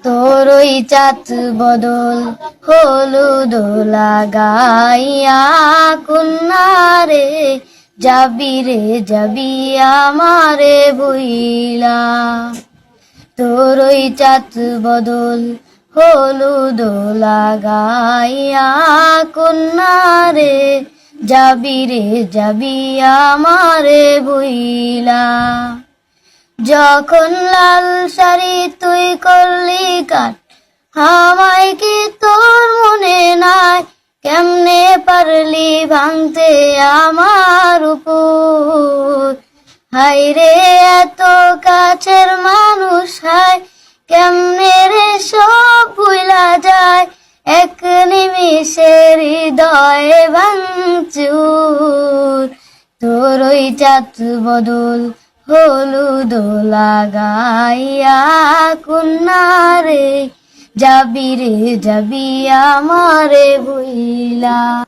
তোরই চাঁদ বদল হলুদ লাগাইয়া কন্যারে যাবি রে যাবি আমারে বইলা। তোরই চাঁদ বদল হলুদ লাগাইয়া কন্যারে যাবি রে যাবি আমারে বইলা। যখন লাল শাড়ি তুই করলি কাট আমায় কি তোর মনে নাই? কেমনে পারলি ভাঙতে আমার উপর? হায় রে এত কাছের মানুষ হায় কেমনে রে সব ভুলা যায়? এক নিমিষে হৃদয়ে ভাঙচুর। তোরই চাঁদ বদল হলুদ লাগাইয়া কন্যারে যাবি রে যাবি আমারে বইলা।